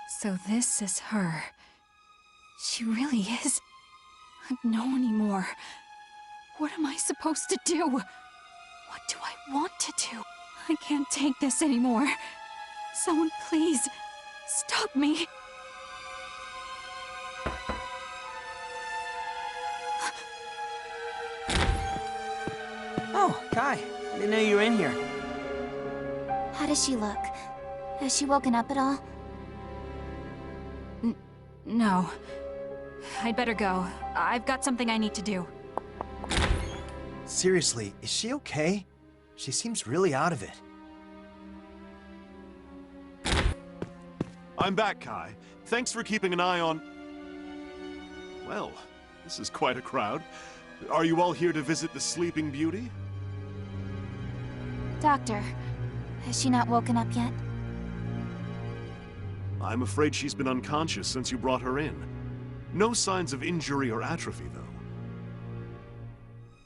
So this is her. She really is. No anymore. What am I supposed to do? What do I want to do? I can't take this anymore. Someone please, stop me. Oh, Kai. I didn't know you were in here. How does she look? Has she woken up at all? No. I'd better go. I've got something I need to do. Seriously, is she okay? She seems really out of it. I'm back, Kai. Thanks for keeping an eye on... Well, this is quite a crowd. Are you all here to visit the Sleeping Beauty? Doctor, has she not woken up yet? I'm afraid she's been unconscious since you brought her in. No signs of injury or atrophy, though.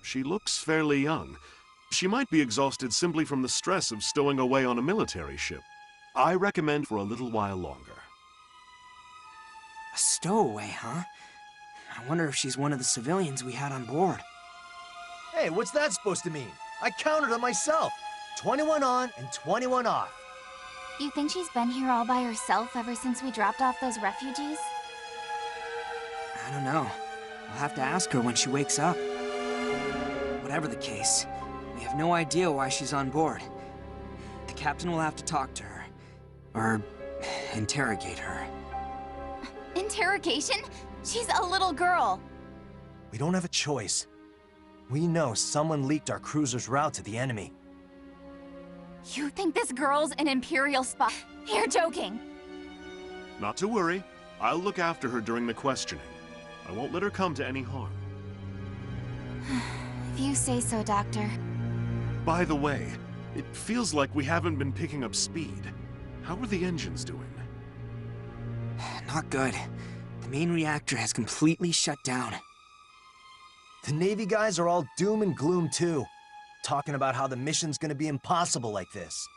She looks fairly young. She might be exhausted simply from the stress of stowing away on a military ship. I recommend for a little while longer. A stowaway, huh? I wonder if she's one of the civilians we had on board. Hey, what's that supposed to mean? I counted them myself. 21 on and 21 off. You think she's been here all by herself ever since we dropped off those refugees? I don't know. I'll have to ask her when she wakes up. Whatever the case, we have no idea why she's on board. The captain will have to talk to her. Or interrogate her. Interrogation? She's a little girl. We don't have a choice. We know someone leaked our cruiser's route to the enemy. You think this girl's an Imperial spy? You're joking. Not to worry. I'll look after her during the questioning. I won't let her come to any harm. If you say so, Doctor. By the way, it feels like we haven't been picking up speed. How are the engines doing? Not good. The main reactor has completely shut down. The Navy guys are all doom and gloom too. Talking about how the mission's gonna be impossible like this.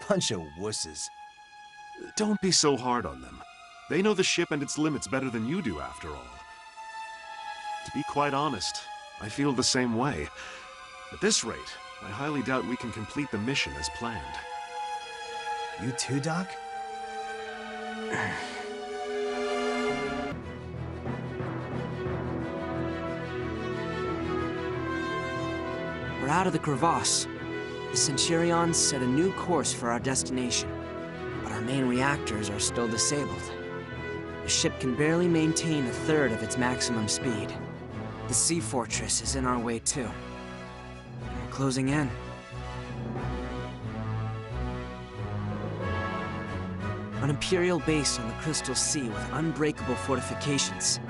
Bunch of wusses. Don't be so hard on them. They know the ship and its limits better than you do, after all. To be quite honest, I feel the same way. At this rate, I highly doubt we can complete the mission as planned. You too, Doc? We're out of the crevasse. The Centurions set a new course for our destination, but our main reactors are still disabled. The ship can barely maintain a third of its maximum speed. The sea fortress is in our way too. We're closing in. An Imperial base on the Crystal Sea with unbreakable fortifications,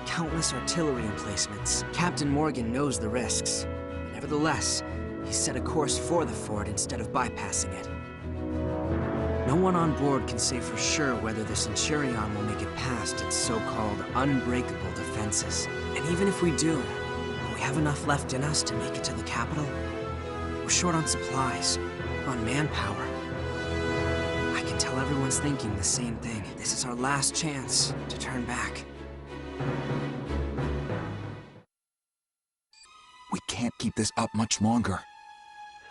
countless artillery emplacements. Captain Morgan knows the risks. Nevertheless, he set a course for the fort instead of bypassing it. No one on board can say for sure whether the Centurion will make it past its so-called unbreakable defenses. And even if we do, will we have enough left in us to make it to the capital? We're short on supplies, on manpower. I can tell everyone's thinking the same thing. This is our last chance to turn back. We can't keep this up much longer.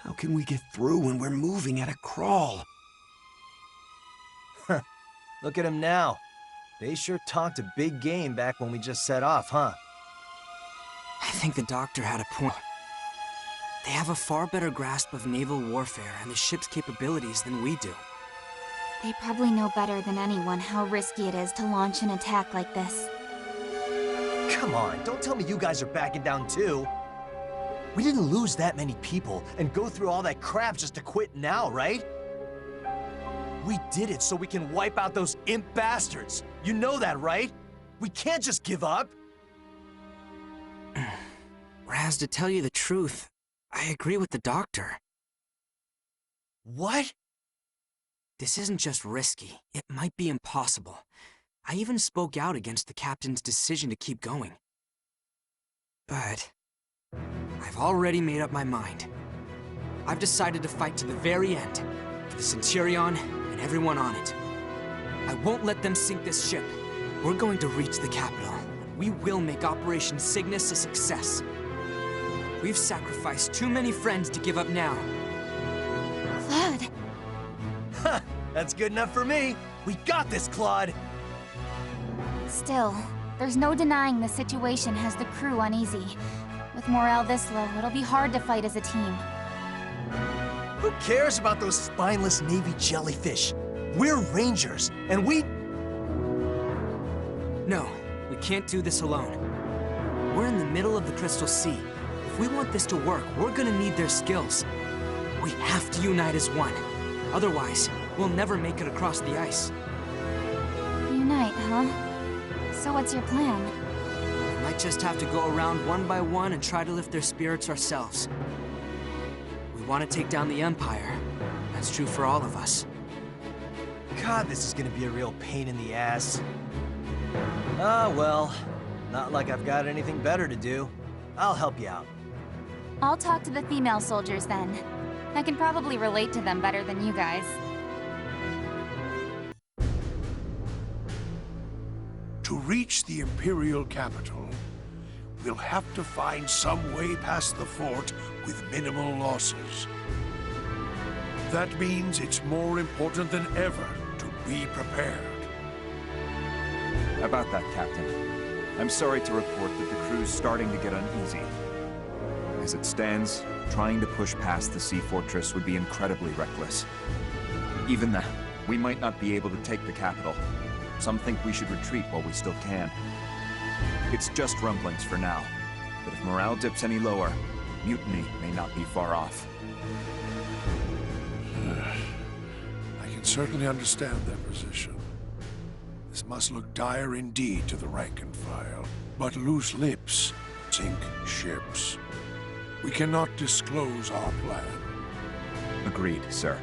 How can we get through when we're moving at a crawl? Look at him now. They sure talked a big game back when we just set off, huh? I think the doctor had a point. They have a far better grasp of naval warfare and the ship's capabilities than we do. They probably know better than anyone how risky it is to launch an attack like this. Come on, don't tell me you guys are backing down too. We didn't lose that many people and go through all that crap just to quit now, right? We did it so we can wipe out those imp bastards. You know that, right? We can't just give up. Raz, to tell you the truth, I agree with the doctor. What? This isn't just risky. It might be impossible. I even spoke out against the captain's decision to keep going. But I've already made up my mind. I've decided to fight to the very end for the Centurion and and everyone on it. I won't let them sink this ship. We're going to reach the capital. We will make Operation Cygnus a success. We've sacrificed too many friends to give up now. Claude. Ha! That's good enough for me. We got this, Claude. Still, there's no denying the situation has the crew uneasy. With morale this low, it'll be hard to fight as a team. Who cares about those spineless Navy jellyfish? We're Rangers, and we... No, we can't do this alone. We're in the middle of the Crystal Sea. If we want this to work, we're gonna need their skills. We have to unite as one. Otherwise, we'll never make it across the ice. Unite, huh? So what's your plan? We might just have to go around one by one and try to lift their spirits ourselves. We want to take down the Empire. That's true for all of us. God, this is gonna be a real pain in the ass. Ah, well, not like I've got anything better to do. I'll help you out. I'll talk to the female soldiers then. I can probably relate to them better than you guys. To reach the Imperial capital, we'll have to find some way past the fort with minimal losses. That means it's more important than ever to be prepared. About that, Captain. I'm sorry to report that the crew's starting to get uneasy. As it stands, trying to push past the sea fortress would be incredibly reckless. Even then, we might not be able to take the capital. Some think we should retreat while we still can. It's just rumblings for now, but if morale dips any lower, mutiny may not be far off. I can certainly understand their position. This must look dire indeed to the rank and file, but loose lips sink ships. We cannot disclose our plan. Agreed, sir.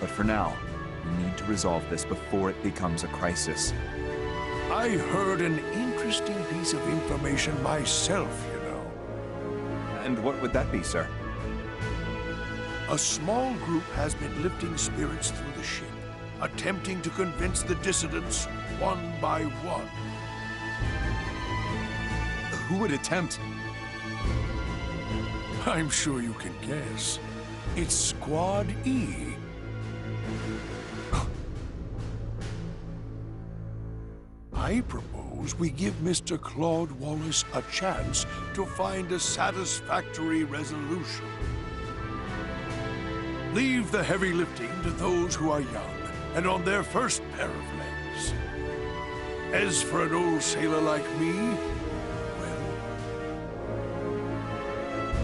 But for now, we need to resolve this before it becomes a crisis. I heard an interesting piece of information myself, you know. And what would that be, sir? A small group has been lifting spirits through the ship, attempting to convince the dissidents one by one. Who would attempt? I'm sure you can guess. It's Squad E. I propose we give Mr. Claude Wallace a chance to find a satisfactory resolution. Leave the heavy lifting to those who are young and on their first pair of legs. As for an old sailor like me, well,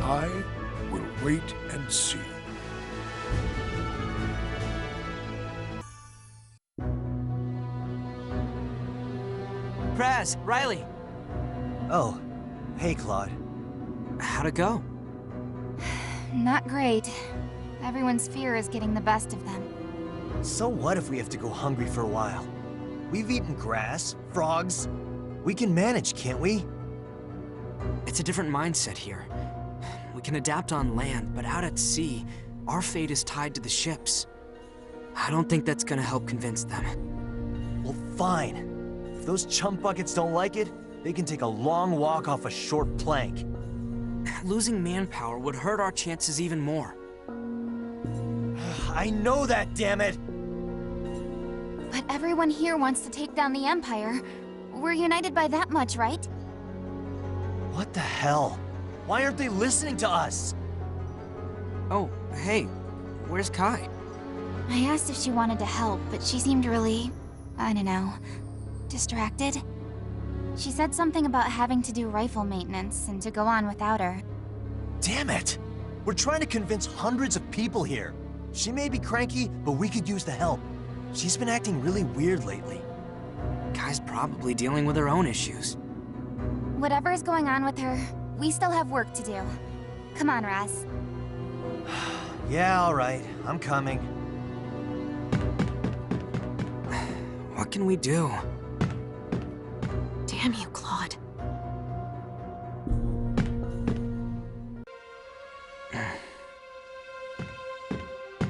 I will wait and see. Praz, Riley! Oh, hey, Claude. How'd it go? Not great. Everyone's fear is getting the best of them. So what if we have to go hungry for a while? We've eaten grass, frogs. We can manage, can't we? It's a different mindset here. We can adapt on land, but out at sea, our fate is tied to the ships. I don't think that's gonna help convince them. Well, fine. If those chump buckets don't like it, they can take a long walk off a short plank. Losing manpower would hurt our chances even more. I know that, damn it! But everyone here wants to take down the Empire. We're united by that much, right? What the hell? Why aren't they listening to us? Oh, hey, where's Kai? I asked if she wanted to help, but she seemed really, I don't know, distracted. She said something about having to do rifle maintenance and to go on without her. Damn it! We're trying to convince hundreds of people here. She may be cranky, but we could use the help. She's been acting really weird lately. Kai's probably dealing with her own issues. Whatever's going on with her, we still have work to do. Come on, Raz. Yeah, all right. I'm coming. What can we do? Damn you, Claude.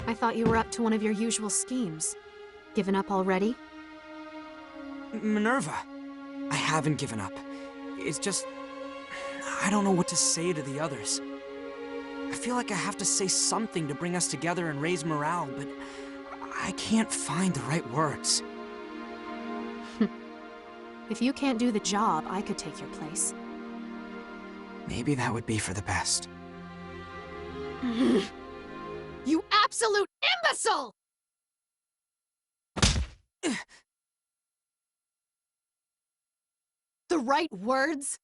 I thought you were up to one of your usual schemes. Given up already? Minerva, I haven't given up. It's just... I don't know what to say to the others. I feel like I have to say something to bring us together and raise morale, but I can't find the right words. If you can't do the job, I could take your place. Maybe that would be for the best. You absolute imbecile! The right words?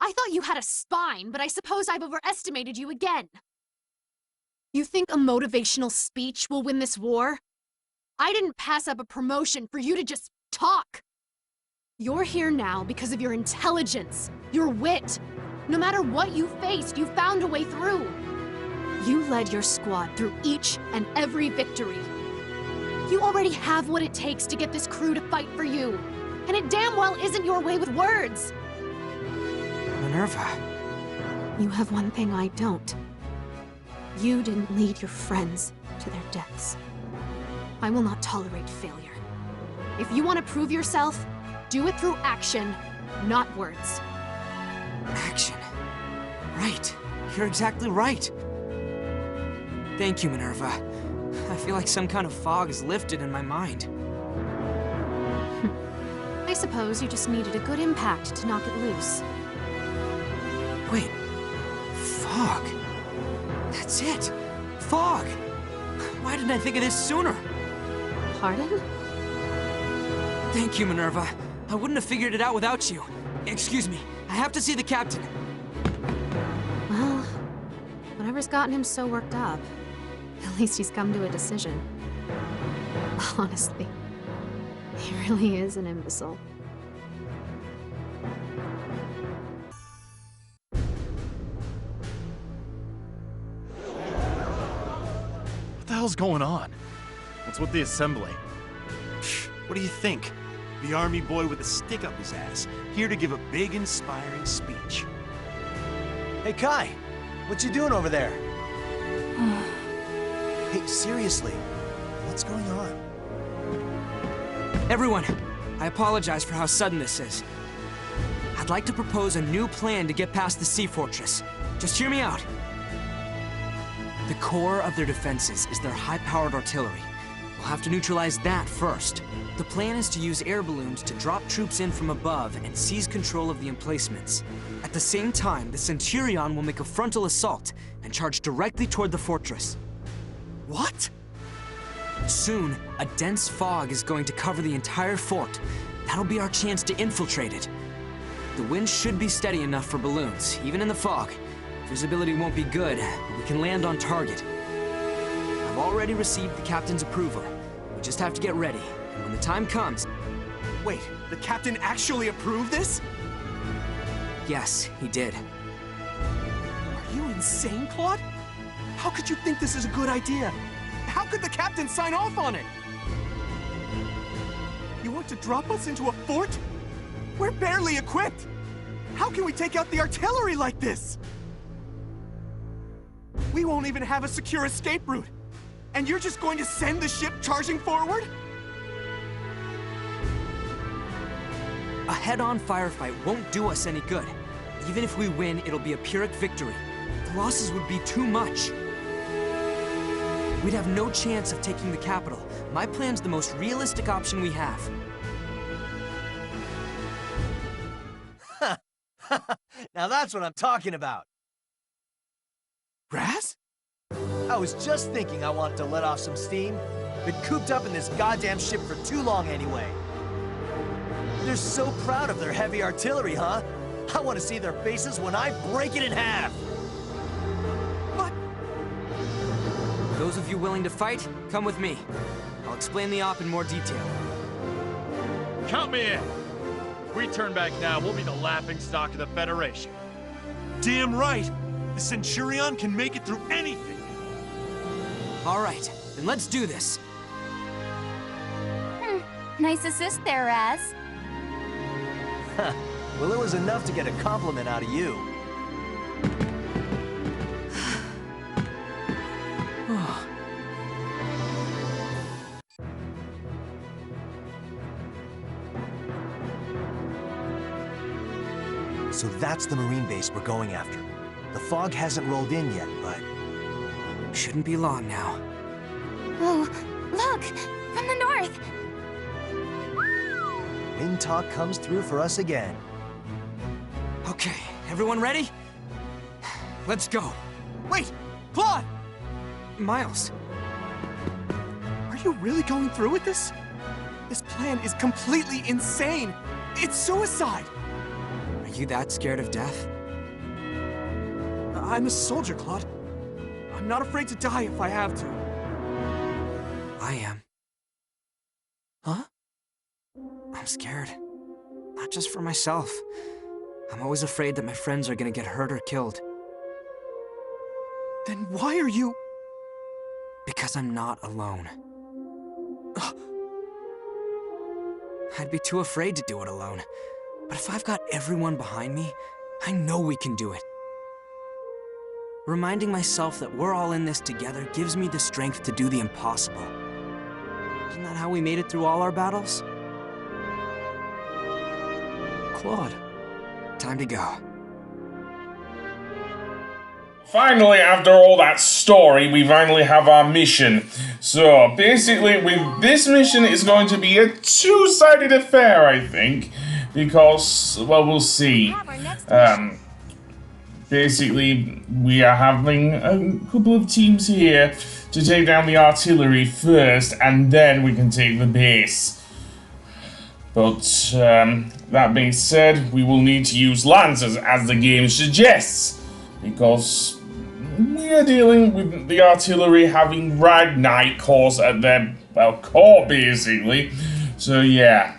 I thought you had a spine, but I suppose I've overestimated you again. You think a motivational speech will win this war? I didn't pass up a promotion for you to just talk. You're here now because of your intelligence, your wit. No matter what you faced, you found a way through. You led your squad through each and every victory. You already have what it takes to get this crew to fight for you. And it damn well isn't your way with words. Minerva. You have one thing I don't. You didn't lead your friends to their deaths. I will not tolerate failure. If you want to prove yourself, do it through action, not words. Action. Right. You're exactly right. Thank you, Minerva. I feel like some kind of fog is lifted in my mind. I suppose you just needed a good impact to knock it loose. Wait. Fog. That's it. Fog. Why didn't I think of this sooner? Pardon? Thank you, Minerva. I wouldn't have figured it out without you. Excuse me. I have to see the captain. Well, whatever's gotten him so worked up, at least he's come to a decision. Honestly, he really is an imbecile. What the hell's going on? What's with the assembly? What do you think? The army boy with a stick up his ass, here to give a big, inspiring speech. Hey, Kai, what you doing over there? Hey, seriously, what's going on? Everyone, I apologize for how sudden this is. I'd like to propose a new plan to get past the sea fortress. Just hear me out. The core of their defenses is their high-powered artillery. We'll have to neutralize that first. The plan is to use air balloons to drop troops in from above and seize control of the emplacements. At the same time, the Centurion will make a frontal assault and charge directly toward the fortress. What? Soon, a dense fog is going to cover the entire fort. That'll be our chance to infiltrate it. The wind should be steady enough for balloons, even in the fog. Visibility won't be good, but we can land on target. I've already received the captain's approval. We just have to get ready, and when the time comes... Wait, the captain actually approved this? Yes, he did. Are you insane, Claude? How could you think this is a good idea? How could the captain sign off on it? You want to drop us into a fort? We're barely equipped! How can we take out the artillery like this? We won't even have a secure escape route. And you're just going to send the ship charging forward? A head-on firefight won't do us any good. Even if we win, it'll be a Pyrrhic victory. The losses would be too much. We'd have no chance of taking the capital. My plan's the most realistic option we have. Now that's what I'm talking about. Raz? I was just thinking I wanted to let off some steam. Been cooped up in this goddamn ship for too long anyway. They're so proud of their heavy artillery, huh? I want to see their faces when I break it in half. But... Those of you willing to fight, come with me. I'll explain the op in more detail. Count me in. If we turn back now, we'll be the laughingstock of the Federation. Damn right! The Centurion can make it through anything! All right, then let's do this. Nice assist there, Raz. Well, it was enough to get a compliment out of you. So that's the Marine base we're going after. The fog hasn't rolled in yet, but... Shouldn't be long now. Oh, look! From the north! Wind talk comes through for us again. Okay, everyone ready? Let's go. Wait! Claude! Miles. Are you really going through with this? This plan is completely insane! It's suicide! Are you that scared of death? I'm a soldier, Claude. I'm not afraid to die if I have to. I am. Huh? I'm scared. Not just for myself. I'm always afraid that my friends are gonna get hurt or killed. Then why are you... Because I'm not alone. I'd be too afraid to do it alone. But if I've got everyone behind me, I know we can do it. Reminding myself that we're all in this together gives me the strength to do the impossible. Isn't that how we made it through all our battles? Claude, time to go. Finally, after all that story, we finally have our mission. So, basically, with this mission, it's going to be a two-sided affair, I think. Because, well, we'll see. Basically, we are having a couple of teams here to take down the artillery first, and then we can take the base. But, that being said, we will need to use lancers, as the game suggests. Because we are dealing with the artillery having Ragnite cores at their, well, core, basically. So, yeah.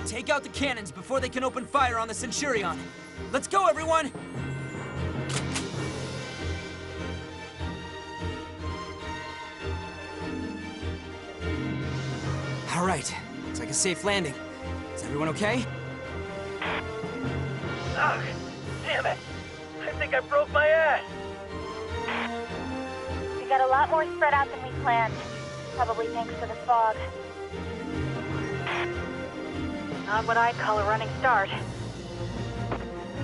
Take out the cannons before they can open fire on the Centurion. Let's go, everyone! All right, looks like a safe landing. Is everyone okay? Ugh, damn it! I think I broke my ass! We got a lot more spread out than we planned. Probably thanks to the fog. Not what I'd call a running start.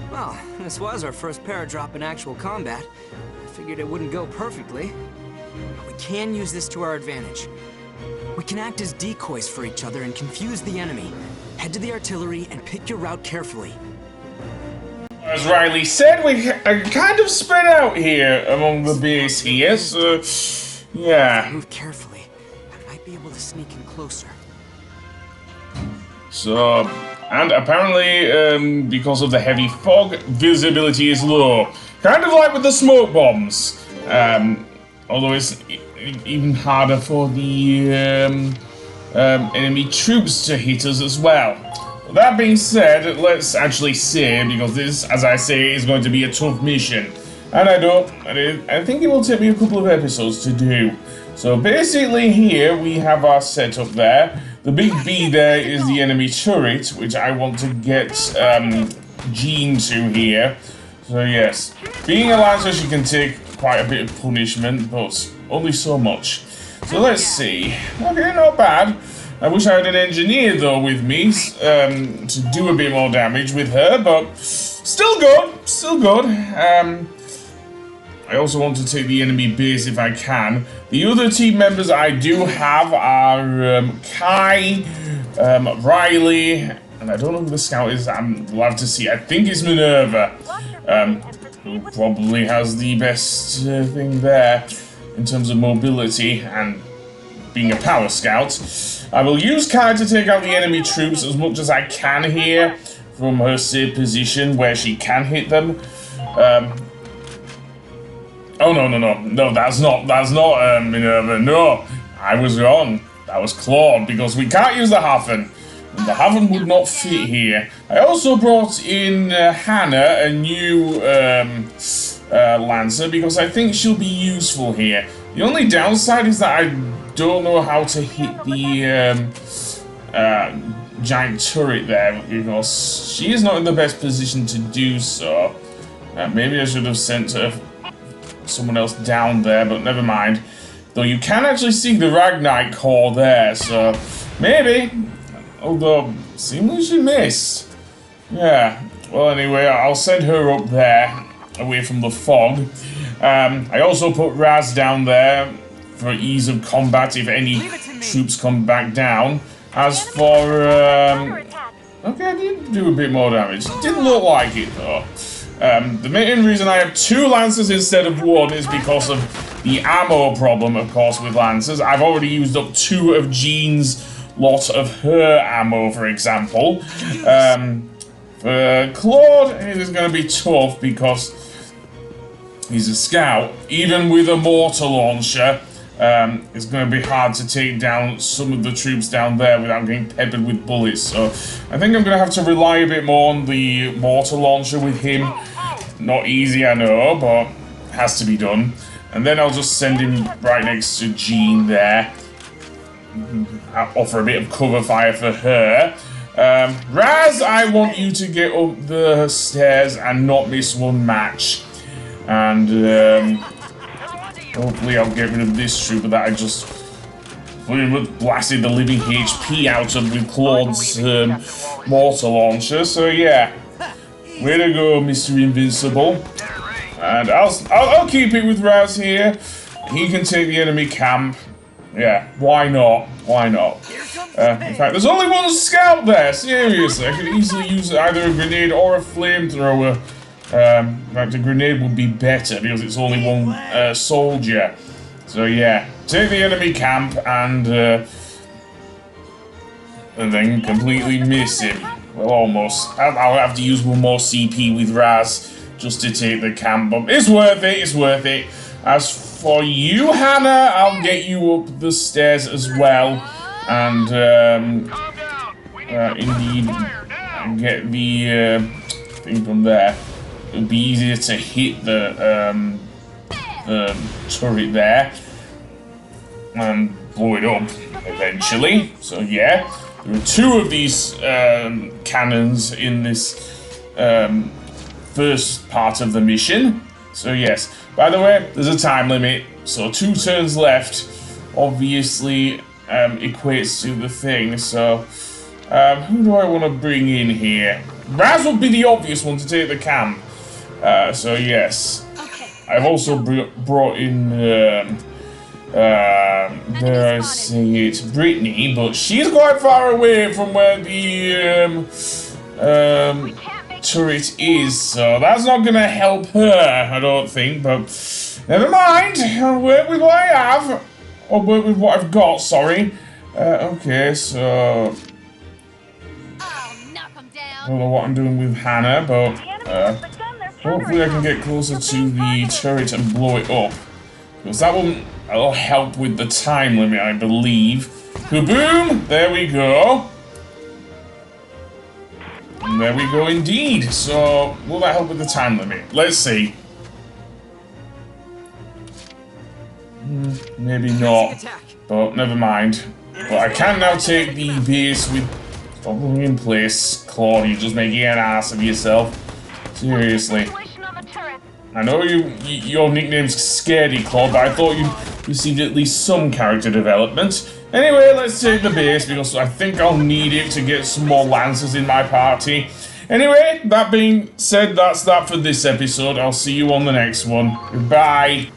Well, this was our first paradrop in actual combat. I figured it wouldn't go perfectly. But we can use this to our advantage. We can act as decoys for each other and confuse the enemy. Head to the artillery and pick your route carefully. As Riley said, we are kind of spread out here among the base here, so yeah. Move carefully. I might be able to sneak in closer. So, and apparently, because of the heavy fog, visibility is low. Kind of like with the smoke bombs. Although it's even harder for the enemy troops to hit us as well. That being said, let's actually say, because this, as I say, is going to be a tough mission. And I think it will take me a couple of episodes to do. So basically here, we have our setup there. The big B there is the enemy turret, which I want to get Jean to here. So yes, being a lancer, she can take quite a bit of punishment, but only so much. So let's see. Okay, not bad. I wish I had an engineer, though, with me to do a bit more damage with her, but still good, still good. I also want to take the enemy base if I can. The other team members I do have are Kai, Riley, and I don't know who the scout is. We'll have to see. I think it's Minerva, who probably has the best thing there in terms of mobility and being a power scout. I will use Kai to take out the enemy troops as much as I can here from her safe position where she can hit them. Oh no, that's not Minerva, no, I was wrong. That was Claude, because we can't use the Hafen. The Hafen would not fit here. I also brought in Hannah, a new Lancer, because I think she'll be useful here. The only downside is that I don't know how to hit the giant turret there, because she is not in the best position to do so. Maybe I should have sent someone else down there, but never mind. Though you can actually see the Ragnite core there, so maybe although seemingly she missed. Yeah, well anyway, I'll send her up there, away from the fog. I also put Raz down there for ease of combat if any troops come back down. As for, okay, I did do a bit more damage. Didn't look like it though. The main reason I have 2 Lancers instead of 1 is because of the ammo problem, of course, with Lancers. I've already used up 2 of Jean's lot of her ammo, for example. For Claude, it is going to be tough because he's a scout. Even with a mortar launcher, it's going to be hard to take down some of the troops down there without getting peppered with bullets. So I think I'm going to have to rely a bit more on the mortar launcher with him. Not easy, I know, but has to be done. And then I'll just send him right next to Jean there. I'll offer a bit of cover fire for her. Raz, I want you to get up the stairs and not miss one match. And hopefully I'll get rid of this trooper that I just blasted the living HP out of with Claude's mortar launcher. So yeah, way to go, Mr. Invincible. And I'll keep it with Raz here. He can take the enemy camp. Yeah, why not? Why not? In fact, there's only 1 scout there. Seriously, I could easily use either a grenade or a flamethrower. In fact, a grenade would be better because it's only 1 soldier. So yeah, take the enemy camp and then completely miss him. Well, almost. I'll have to use 1 more CP with Raz just to take the camp, but it's worth it. It's worth it. As for you, Hannah, I'll get you up the stairs as well, and indeed, get the thing from there. It'll be easier to hit the turret there and blow it up eventually. So yeah, there are 2 of these cannons in this first part of the mission. So yes, by the way, there's a time limit, so 2 turns left obviously equates to the thing. So who do I want to bring in here? Raz would be the obvious one to take the camp. So yes, I've also brought in dare I say it, Brittany, but she's quite far away from where the turret is, so that's not gonna help her, I don't think, but never mind, I'll work with what I have, or work with what I've got, sorry. Okay, so I don't know what I'm doing with Hannah, but hopefully I can get closer to the turret and blow it up, because that'll help with the time limit, I believe. Kaboom! There we go. And there we go indeed. So, will that help with the time limit? Let's see. Maybe not. But never mind. But I can now take the base with something in place. Claude, you're just making an ass of yourself. Seriously. I know your nickname's Scaredy Claude, but I thought you received at least some character development. Anyway, let's take the base, because I think I'll need it to get some more Lancers in my party. Anyway, that being said, that's that for this episode. I'll see you on the next one. Goodbye.